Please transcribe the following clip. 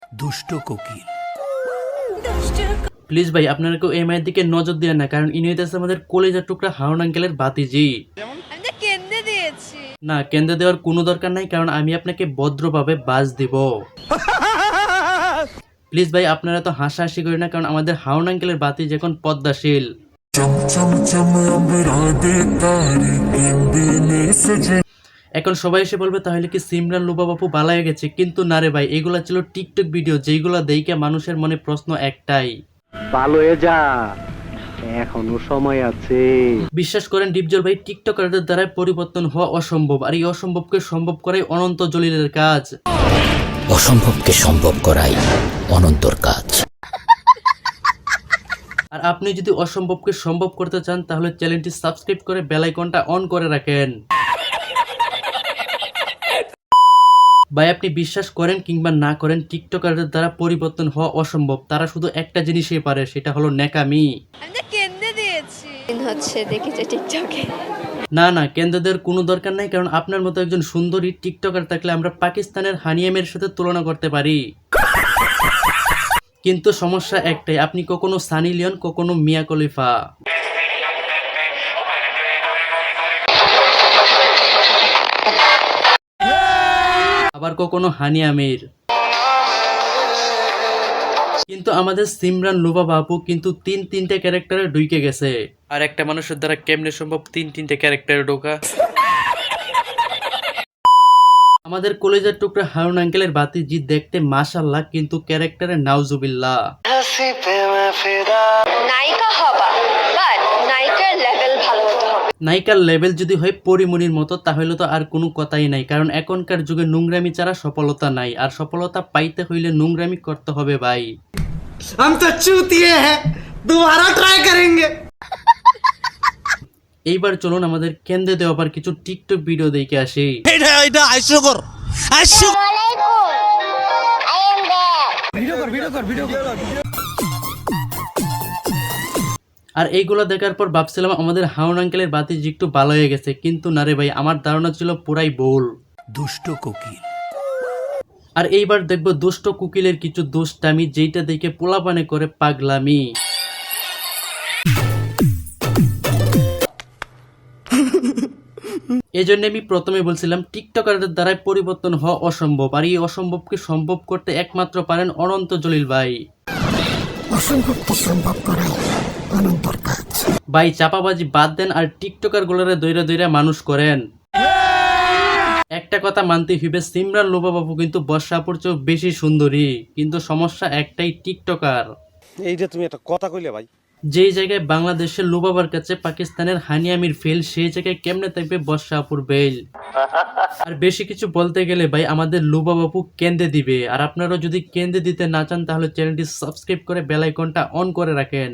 দুষ্ট কোকিল। প্লিজ ভাই আপনারা কেউ এই মায়ের দিকে নজর দিয়ে না, কারণ ইনি হইতেছে আমাদের কলেজের টুকরা হারুন আঙ্কেলের বাতিজি। আমি তো কেন্দ্রে দিয়েছি। না, কেন্দ্রে দেওয়ার কোনো দরকার নাই, কারণ আমি আপনাকে ভদ্রভাবে বাজ দিব। প্লিজ ভাই আপনারা তো হাসাহাসি করি না, কারণ আমাদের হারুন আঙ্কেলের বাতিজি এখন পদ্মাশীল। এখন সবাই এসে বলবে তাহলে কি সিমরান লুবা বাপু বালা হয়ে গেছে, কিন্তু না রে ভাই, এগুলা ছিল টিকটক ভিডিও যেগুলা দেখে মানুষের মনে প্রশ্ন একটাই, ভালো হয়ে যা, এখনো সময় আছে। বিশ্বাস করেন ডিপজল ভাই, টিকটকারদের দ্বারা পরিবর্তন হওয়া অসম্ভব, আর এই অসম্ভবকে সম্ভব করাই অনন্ত জলিলের কাজ। অসম্ভবকে সম্ভব করাই অনন্তর কাজ। আর আপনি যদি অসম্ভবকে সম্ভব করতে চান তাহলে চ্যানেলটি সাবস্ক্রাইব করে বেল আইকনটা অন করে রাখেন। ভাই আপনি বিশ্বাস করেন কিংবা না করেন, টিকটকারদের দ্বারা পরিবর্তন হওয়া অসম্ভব। তারা শুধু একটা জিনিসই পারে, সেটা হলো ন্যাকামি। আমি তো কেন্দ্রে দিয়েছি। হচ্ছে দেখেছে টিকটকে। না না, কেন্দ্রদের কোনো দরকার নাই, কারণ আপনার মতো একজন সুন্দরী টিকটকার থাকলে আমরা পাকিস্তানের হানিয়ামের সাথে তুলনা করতে পারি। কিন্তু সমস্যা একটাই, আপনি কখনো সানি লিওন, কখনো মিয়া খলিফা, আবার কখনো হানি আমির। কিন্তু আমাদের সিমরান লুবা বাপু কিন্তু তিনটে ক্যারেক্টারে ঢুকে গেছে। আর একটা মানুষের দ্বারা কেমনে সম্ভব তিনটে ক্যারেক্টারে ঢোকা? আমাদের কলেজের টুকরা হারুন আঙ্কেলের বাতিজি দেখতে মাশাআল্লাহ, কিন্তু ক্যারেক্টারে নাউজুবিল্লাহ। নায়িকা হবা, বাট নায়িকার লেভেল ভালো হতে হবে। নায়িকার লেভেল যদি হয় পরিমণির মতো তাহলে তো আর কোনো কথাই নাই, কারণ এখনকার যুগে নোংরামি ছাড়া সফলতা নাই, আর সফলতা পাইতে হইলে নোংরামি করতে হবে ভাই। हम तो चूतिए हैं, दोबारा ट्राई करेंगे। এইবার চলুন আমাদের কেন্দ্রে দেওয়া আবার কিছু টিকটক ভিডিও দেখে আসি। আর এইগুলো দেখার পর ভাবছিলাম আমাদের হারুন আঙ্কেলের বাতিজি একটু ভালো হয়ে গেছে, কিন্তু না রে ভাই, আমার ধারণা ছিল পুরাই ভুল। দুষ্ট কোকিল। আর এইবার দেখবো দুষ্ট কুকিলের কিছু দুষ্টামি, যেটা দেখে পোলাপানে করে পাগলামি। এই জন্য আমি প্রথমে বলছিলাম টিকটকারদের দ্বারাই পরিবর্তন হওয়া অসম্ভব, আর এই অসম্ভবকে সম্ভব করতে একমাত্র পারেন অনন্ত জলিল ভাই। অসম্ভবকে সম্ভব করাই অনন্তর কাজ। ভাই চাপাবাজি বাদ দেন, আর টিকটকার গুলোরে দৈরা দৈরা মানুষ করেন। একটা কথা মানতে হইবে, সিমরান লুবা বাবু কিন্তু বর্ষাপুর চেয়েও বেশি সুন্দরী, কিন্তু সমস্যা একটাই, টিকটকার। এইটা তুমি একটা কথা কইলে ভাই। যেই জায়গায় বাংলাদেশের লুবাবার কাছে পাকিস্তানের হানিয়ামির ফেল, সেই জায়গায় কেমনে থাকবে বর্ষাপুর বেল? আর বেশি কিছু বলতে গেলে ভাই আমাদের লুবা বাবু কেন্দ্রে দিবে, আর আপনারা যদি কেন্দ্রে দিতে না চান তাহলে চ্যানেলটি সাবস্ক্রাইব করে বেল আইকনটা অন করে রাখেন।